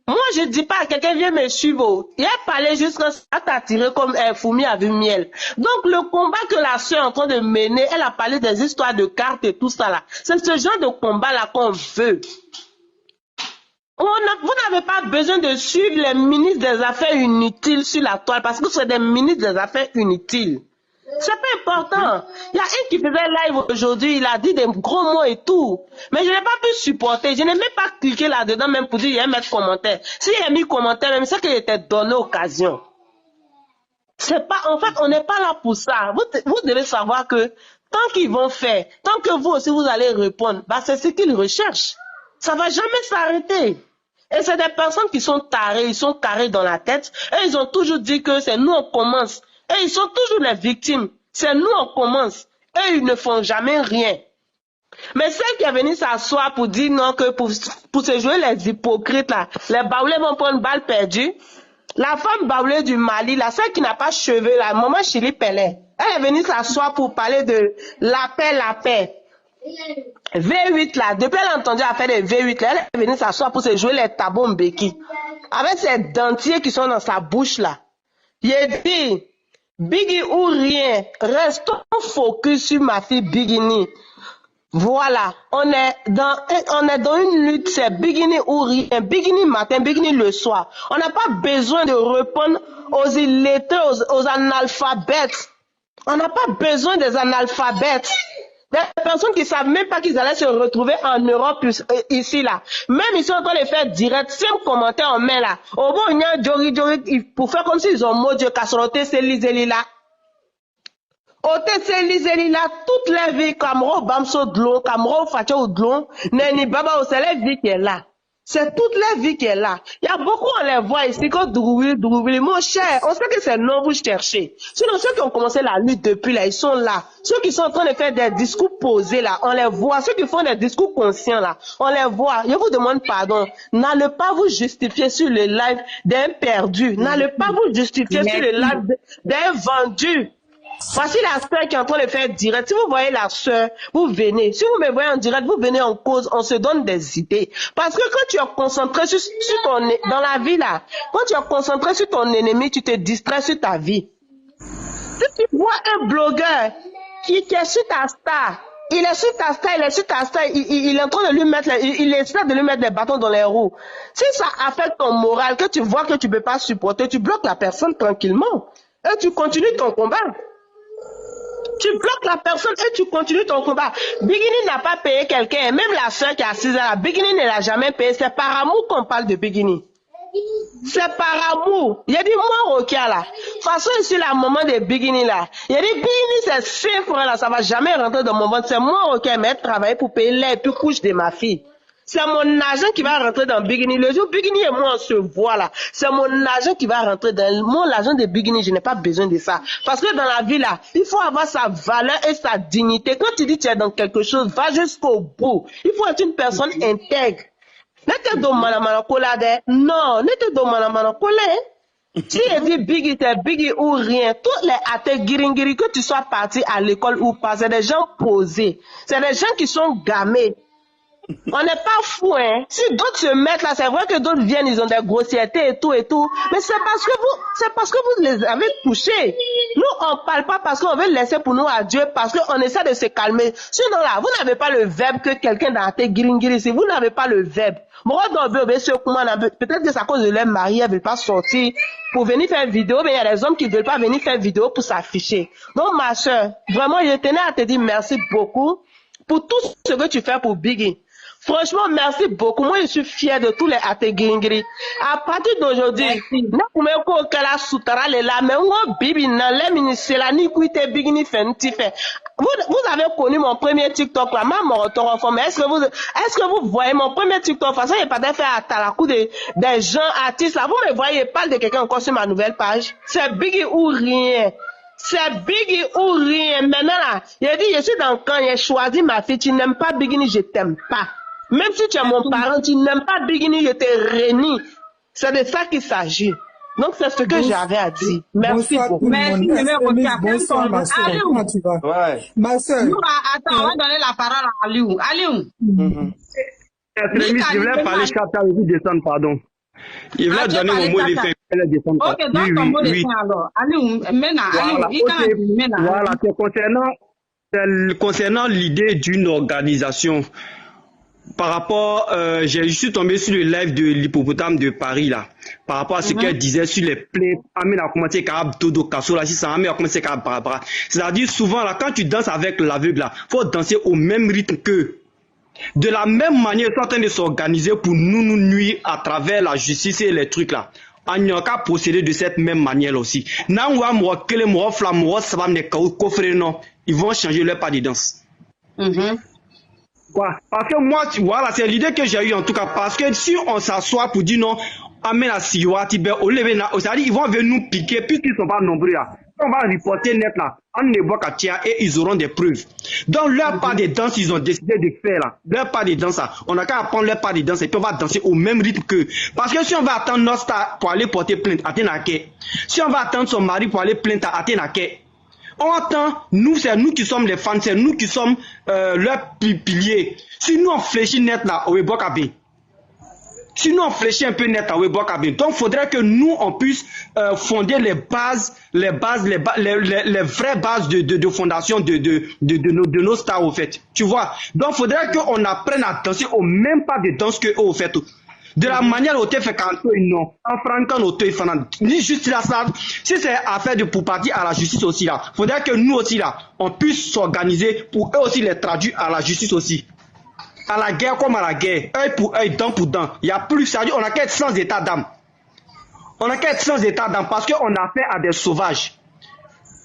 Moi, je ne dis pas à quelqu'un viens me suivre. Il a parlé jusqu'à t'attirer comme un fourmi à vue miel. Donc, le combat que la soeur est en train de mener, elle a parlé des histoires de cartes et tout ça là. C'est ce genre de combat-là qu'on veut. Vous n'avez pas besoin de suivre les ministres des Affaires inutiles sur la toile parce que c'est des ministres des Affaires inutiles. C'est pas important. Il y a un qui faisait live aujourd'hui, il a dit des gros mots et tout. Mais je n'ai pas pu supporter. Je n'ai même pas cliqué là-dedans même pour dire il y a mettre commentaire. S'il y a mis commentaire, même c'est qu'il était donné occasion. C'est pas, en fait, on n'est pas là pour ça. Vous devez savoir que tant qu'ils vont faire, tant que vous aussi vous allez répondre, bah c'est ce qu'ils recherchent. Ça va jamais s'arrêter. Et c'est des personnes qui sont tarées, ils sont carrés dans la tête. Et ils ont toujours dit que c'est nous on commence. Et ils sont toujours les victimes. C'est nous on commence. Et ils ne font jamais rien. Mais celle qui est venue s'asseoir pour dire non, que pour se jouer les hypocrites là, les baoulés vont prendre balle perdue. La femme baoulée du Mali, la celle qui n'a pas cheveux là, maman Chili Pelé, elle est venue s'asseoir pour parler de la paix. V8 là, depuis elle a entendu affaire de V8 là, elle est venue s'asseoir pour se jouer les tabons béquilles. Avec ses dentiers qui sont dans sa bouche là. Il dit, Biggie ou rien, restons focus sur ma fille Bigini. Voilà, on est dans une lutte, c'est Bigini ou rien, Bigini matin, Bigini le soir. On n'a pas besoin de répondre aux illettrés, aux analphabètes. On n'a pas besoin des analphabètes. Des personnes qui savent même pas qu'ils allaient se retrouver en Europe ici là. Même ils sont en train de faire direct, simple commentaire en main là. Au bon, il y a Jory, pour faire comme s'ils ont mot Dieu, Kasroté, Céliseli là. Ote Céliseli là, toute la vie, Kamro, Bamso Dlon, Kamro, Facho Dlon, Neni Baba, c'est la vie qui est là. C'est toute la vie qui est là. Il y a beaucoup, on les voit ici, comme Drouili, mon cher, on sait que c'est non, vous cherchez. Sinon, ceux qui ont commencé la lutte depuis là, ils sont là. Ceux qui sont en train de faire des discours posés là, on les voit. Ceux qui font des discours conscients là, on les voit. Je vous demande pardon. N'allez pas vous justifier sur le live d'un perdu. N'allez pas vous justifier sur le live d'un vendu. Voici la soeur qui est en train de faire direct. Si vous voyez la soeur, vous venez. Si vous me voyez en direct, vous venez en cause. On se donne des idées. Parce que quand tu es concentré sur ton... Dans la vie là, quand tu es concentré sur ton ennemi, tu te distrais sur ta vie. Si tu vois un blogueur qui est sur ta star, il est sur ta star, il est en train de lui mettre, il essaie de lui mettre des bâtons dans les roues. Si ça affecte ton moral, que tu vois que tu ne peux pas supporter, tu bloques la personne tranquillement. Et tu continues ton combat. Tu bloques la personne et tu continues ton combat. Bigini n'a pas payé quelqu'un, même la soeur qui est assise là, Bigini ne l'a jamais payé. C'est par amour qu'on parle de Bigini. C'est par amour. Il a dit, moi, Rokia là, de toute façon, ici, la maman de Bigini là, il a dit, Bigini, c'est 5 francs là, ça va jamais rentrer dans mon ventre. C'est moi, Rokia, mais travailler pour payer l'air et puis couche de ma fille. C'est mon argent qui va rentrer dans Bigini. Le jour Bigini et moi on se voit là, c'est mon argent qui va rentrer dans mon argent de Bigini. Je n'ai pas besoin de ça. Parce que dans la vie là, il faut avoir sa valeur et sa dignité. Quand tu dis que tu es dans quelque chose, va jusqu'au bout. Il faut être une personne intègre. N'était donc non, n'était donc si il dit Biggie, c'est Biggie ou rien. Tous les athées guiringiri, que tu sois parti à l'école ou pas, c'est des gens posés. C'est des gens qui sont gamés. On n'est pas fou, hein. Si d'autres se mettent là, c'est vrai que d'autres viennent, ils ont des grossièretés et tout. Mais c'est parce que vous les avez touchés. Nous, on parle pas parce qu'on veut laisser pour nous à Dieu, parce qu'on essaie de se calmer. Sinon là, vous n'avez pas le verbe que quelqu'un dans tes gringiri, si vous n'avez pas le verbe. Peut-être que c'est à cause de leur mari, elle veut pas sortir pour venir faire vidéo, mais il y a des hommes qui veulent pas venir faire vidéo pour s'afficher. Donc, ma soeur, vraiment, je tenais à te dire merci beaucoup pour tout ce que tu fais pour Biggie. Franchement, merci beaucoup. Moi, je suis fière de tous les Ategingri. À partir d'aujourd'hui, vous avez connu mon premier TikTok là, est-ce que vous voyez mon premier TikTok? De toute façon, il n'y a pas d'effet à Talakou des gens artistes là. Vous me voyez, parle de quelqu'un encore sur ma nouvelle page. C'est Biggie ou rien. C'est Biggie ou rien. Maintenant là, il a dit, je suis dans le camp, il a choisi ma fille, tu n'aimes pas Biggie, je t'aime pas. Même si tu es mon parent, tu n'aimes pas Biggie, je te réunis. C'est de ça qu'il s'agit. Donc c'est ce que j'avais à dire. Merci beaucoup. Merci, bonsoir ma soeur. Comment tu vas? Ouais. Ma soeur. Attends, on va donner la parole à Aliou. Aliou. Je voulais parler chata, il veut descendre, pardon. Il voulait donner mon mot de fin. Ok, donc ton mot de fin alors. Aliou, maintenant, voilà, concernant l'idée d'une organisation, par rapport, je suis tombé sur le live de l'hippopotame de Paris là, par rapport à ce qu'elle disait sur les plaies. Amina a commencé à Dodo Kasso là, Amina a commencé à Barbara. C'est-à-dire souvent là, quand tu danses avec l'aveugle là, faut danser au même rythme que. De la même manière, ils sont en train de s'organiser pour nous nuire à travers la justice et les trucs là. On n'a qu'à procéder de cette même manière aussi. Ils vont changer leur pas de danse. Parce que moi, voilà, c'est l'idée que j'ai eue en tout cas. Parce que si on s'assoit pour dire non, amène à Siwa, Tibet, c'est-à-dire ils vont venir nous piquer, puisqu'ils ne sont pas nombreux là. On va reporter net là, on ne voit qu'à Tia et ils auront des preuves. Donc leur pas de danse, ils ont décidé de faire là. Leur pas de danse là, on n'a qu'à apprendre leur pas de danse et puis on va danser au même rythme qu'eux. Parce que si on va attendre notre star pour aller porter plainte à Tenake, si on va attendre son mari pour aller plainte à Tenake, on attend, nous c'est nous qui sommes les fans, c'est nous qui sommes leurs piliers. Si nous on fléchit net là, au Webokabi. Si nous on fléchit un peu net à Webokabi, donc il faudrait que nous on puisse fonder les vraies bases de fondation de nos stars au fait. Tu vois. Donc il faudrait qu'on apprenne à danser au même pas de danse que eux au fait. De la manière dont tu fais quand non, en francan au te fanan. Ni juste là ça, si c'est affaire de pour partir à la justice aussi là, faudrait que nous aussi là, on puisse s'organiser pour eux aussi les traduire à la justice aussi. À la guerre comme à la guerre, œil pour œil, dent pour dent. Il y a plus, ça dit, on a qu'à être sans état d'âme. On a qu'à être sans état d'âme parce qu'on a affaire à des sauvages.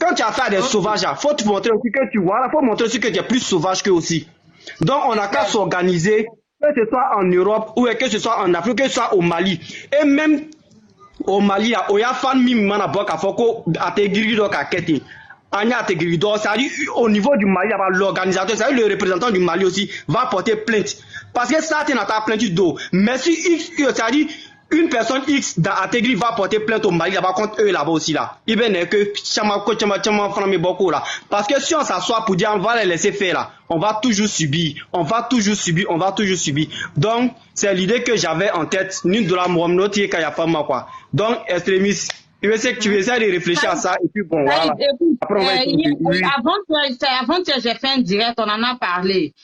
Quand tu as affaire à des sauvages, il faut te montrer aussi que tu vois, il faut montrer aussi que tu es plus sauvage qu'eux aussi. Donc on a qu'à s'organiser. Que ce soit en Europe ou que ce soit en Afrique, que ce soit au Mali. Et même au Mali, il y a fan mimana boka foko ategiri do kaketi. Anya ategiri do, c'est-à-dire au niveau du Mali, l'organisateur, c'est-à-dire le représentant du Mali aussi va porter plainte. Parce que ça, tu n'as pas plainte d'eau. Mais si X, c'est-à-dire une personne X dans Ategri va porter plainte au Mali là-bas contre eux là-bas aussi là. Il est que parce que si on s'assoit pour dire on va les laisser faire là, on va toujours subir. Donc c'est l'idée que j'avais en tête. Ni de la moine qui a pas mal quoi. Donc extrémiste. Je sais que tu essaies de réfléchir à ça et puis bon voilà. Avant que j'ai fait un direct, on en a parlé.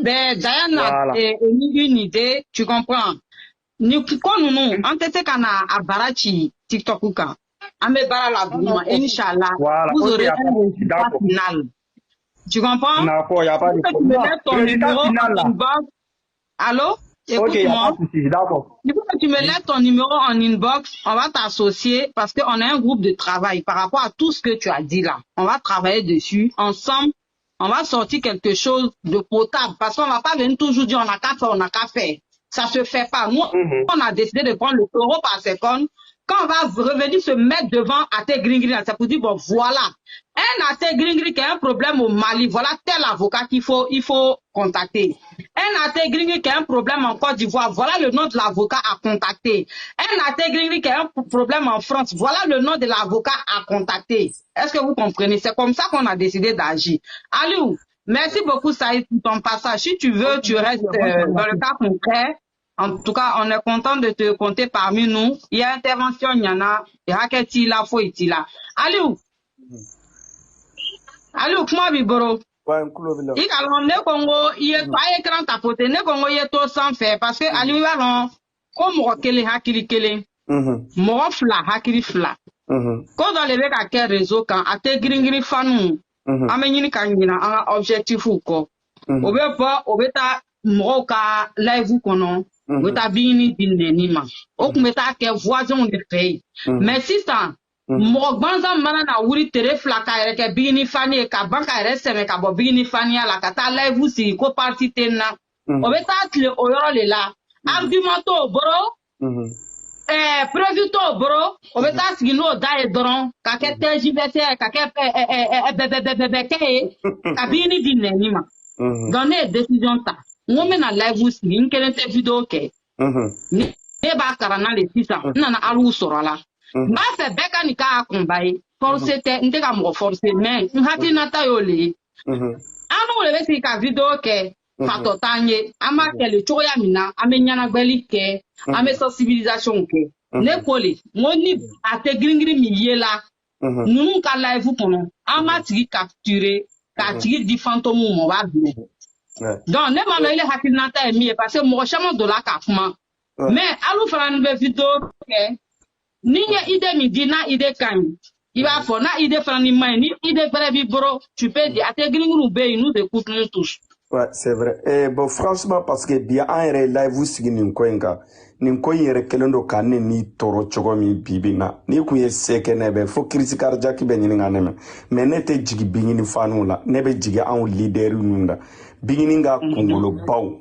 Ben Diana a une idée, tu comprends? Nous, on était à Barachi, TikTok ou quand? On met Barala, Inch'Allah, vous aurez un résultat final. Tu comprends? Non, il n'y a pas de problème. Tu me laisses ton numéro en inbox. Allô? Écoute-moi. Du coup, tu me laisses ton numéro en inbox, on va t'associer parce qu'on a un groupe de travail par rapport à tout ce que tu as dit là. On va travailler dessus ensemble. On va sortir quelque chose de potable parce qu'on va pas venir toujours dire on a qu'à faire. Ça se fait pas. Nous, on a décidé de prendre le taureau par seconde. Quand on va revenir se mettre devant Até Gringri, ça pour dire, bon, voilà. Un Até Gringri qui a un problème au Mali, voilà tel avocat qu'il faut contacter. Un Até Gringri qui a un problème en Côte d'Ivoire, voilà le nom de l'avocat à contacter. Un Até Gringri qui a un problème en France, voilà le nom de l'avocat à contacter. Est-ce que vous comprenez? C'est comme ça qu'on a décidé d'agir. Aliou, Merci beaucoup, Saïd, pour ton passage. Si tu veux, tu restes dans le cas concret. En tout cas, on est content de te compter parmi nous. Il y a intervention, il y en a. Il y a qui là, faut être là. Aliou. Aliou, comment biboro? Il a l'emmené Congo, il est pas écran tapoté, ne Congo, il est tout sans faire. Parce que Aliou, il a comme Rokele Hakili Kele. Moro fla, Hakili fla. Quand on le à quel réseau, quand à te gringri fanou, amenini kangina, un objectif ou quoi. Obe pas, obeta, moro ka live kono. Weta bini dinne nima. Ok meta ke voisin de pays. Mais si ça, mo gbanza mana na wuri tere flaka ere ke bini fani ka banka ere seme ka bo bini fani ala ka ta live si ko parti tenna. Obeta tle oyoro le la. Argumento bro. Prévu to bro. Obeta sigino da e doron ka ke TJVT ka ke ka bini dinne nima. Donner décision ta. Ngome na live si nkele te video ke ne ba karana le sisa nana alu sorala ba se beka ni ka akumbai force te ndeka mo force men nhati na ta yo le anu le besi ka video ke fato tanye ama kele choya mina amenya na gbeli ke ame sensibilisation ke ne kole ngoni ate gringri mi yela nunu ka live kono ama tigi capturer ka tigi di fantôme mo ba bi. Donc, ne m'en a hakilnata emi parce que mon chemin de la kafma. Mais alou fran be vidéo ke ni ide mi dina ide kan. Il va faire na ide fran ni mai ni ide brevi bro. Tu peux dire à tes gringou be nous écoutons tous. Ouais, c'est vrai. Bon, franchement, parce que bien en live vous signi n'koinga. N'koin yere kelendo kane ni toro chogo mi bibina. Ni kuye seke nebe fo krisi cardiaque be nyinga neme. Mais nete jigi bingini fanu la. Nebe jigi an leader nunda. Bingini kongolo baw.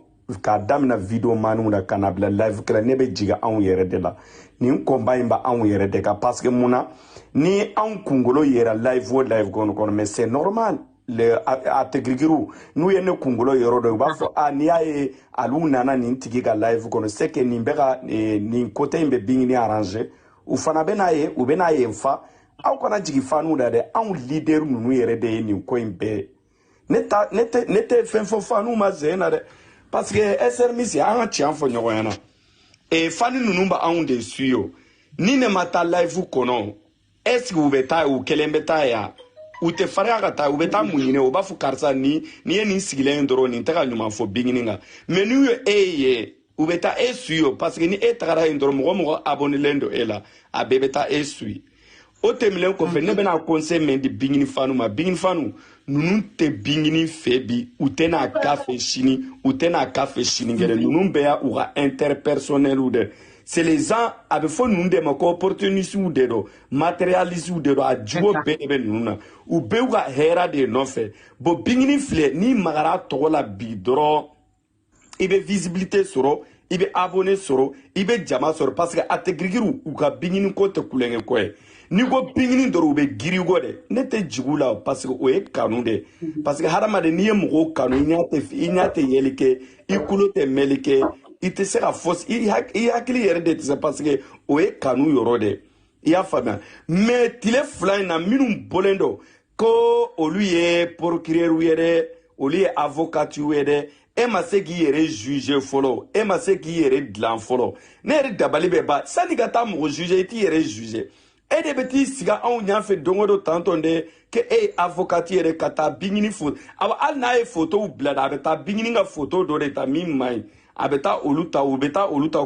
Ka damina video manu da kanabla live kala nebe jiga an yere de la. Ni combat ba an yere de ka parce que muna ni an kongolo yere live ou live kono mais c'est normal. Le ategrigiru nous yene kungolo yoro do ba fo ni aye alu nana ni tigi ga live kono c'est que ni bega ni côté mbe bingini arranger ou fana benaye ou benaye mfa aw kona jigi fanu da de an leader nu yere de ni ko imbe nete fenfo fanu ma zena de parce que SRMC a un chien fo nyoyana e fani nunu ba an de suyo ni ne mata live kono est-ce que vous beta ou kelembeta ya ou te faria kata ou beta munyine o ba fu karsa ni ni sigile ndoro ni taka nyuma fo bingininga menu ye ou beta suyo parce que ni etara ndoro mo abonné lendo ela a bebeta suyo o temile ko fe ne bena conseil men di bingini fanu ma bingini fanu nunu te bingini febi ou te na café chini ou te na café chini ngere nunu be ya ou interpersonnel ou de c'est les gens avec fo nunu de ma ko opportunité ou de do matérialiste ou de do a juo be nunu ou be ou ga hera de no fe bo bingini fle ni magara to la bidro ibe visibilité soro ibe abonné soro ibe jama soro parce que ategrigiru ou ka bingini ko te kulenge ko ni go bingini doro be girigo de nete jigula parce que o e kanu de parce que harama de ni mo kanu inyate yelike ikulote melike ite sera fausse il hakili yere de c'est parce que o e kanu yoro de ya fama mais tile fly na minum bolendo ko oluye procureur yere oluye avocat yere e ma se ki yere juge folo e ma se ki yere dlan folo ne yere dabali be ba sani gata mo juge ti yere juge e de beti siga an nya fe dongodo tantonde ke avocat yere kata bingini foto aba al na e photo u blada beta bingini nga photo do de ta mi mai abeta oluta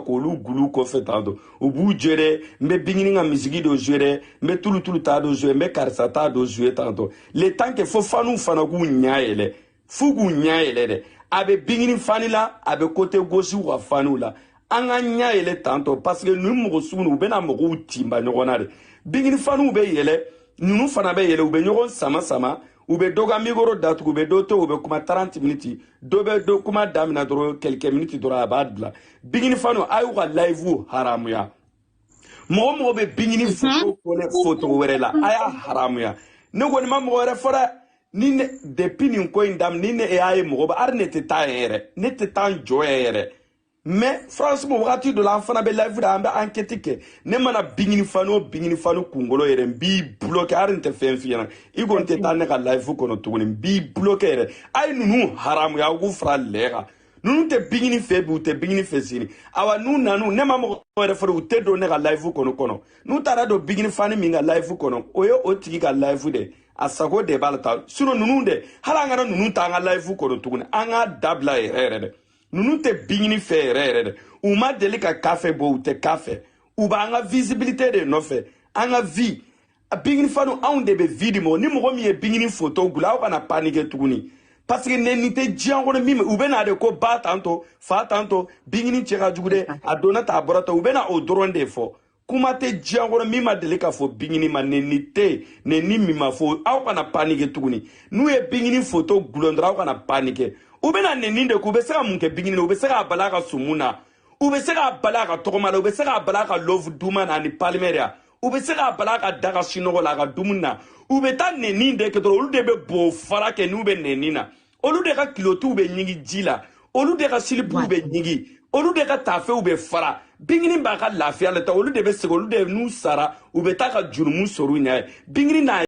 ko olu gulu ko fetando ubu jere mbe bingini nga misigi do jere mbe tulu ta do jere mbe karsa ta do jere tanto le temps que fo fanu fana gu nyaele fugu nyaele de abe bingini fanila abe côté gauche wa fanula anga nyaele tanto parce que nous mo sunu bena mo timba nyogonare bingini fanu be yele nunu fana be yele ube nyogon sama ube doga migoro datu ube doto ube kuma 30 minutes do kuma damina doro quelques minutes doro abadla bingini fanu ayu wa live haramu ya mo be bingini photo werela aya haramu ya nego ni mamo were fora ni depuis ni ko indam ni ne ay mo ba arnete ta ere nete tan joere mais franchement wagati do la fana be live da amba enquête ke ne mana bingini fano kungolo yere bi bloquer arinte fen fiana igon te tanne ka live ko no tuguni bi bloquer ay nunu haram ya gu fra lega nunu te bingini fe bu te bingini fe sini awa nu nanu ne mamo re fo te do ne ka live ko no kono nu tara do bingini fani minga live ko no oyo o tigi ka live de asago de balata suno nunu de halanga nunu tanga live ko no tuguni anga dabla ere nunu te bingini fe ere uma deli ka café bo te café uba anga visibilité de no fe anga vie a bingini fanu aunde be vidimo ni mo mi e bingini photo gula o kana panique tuguni parce que ne te django ne mime ubena de ko ba tanto fa tanto bingini chega jugude adona ta borata ubena o dronde fo kuma te django ne mima deli ka fo bingini ma ne ni mima fo au kana panique tuguni nu e bingini photo gulondra o kana panique ubena neninde kube sera munke bingini ube sera balaka sumuna ube sera balaka tokomala ube sera balaka love dumana ni palmeria ube sera balaka daga sinogo la ga dumuna ube ta neninde ke olu de be bo fara ke nu be nenina olu de ka kilotu ube nyingi jila olu de ka silipu ube nyingi olu de ka tafe ube fara bingini ba ka lafia le ta olu de be se olu de nu sara ube ta ka jurumu soru nya bingini na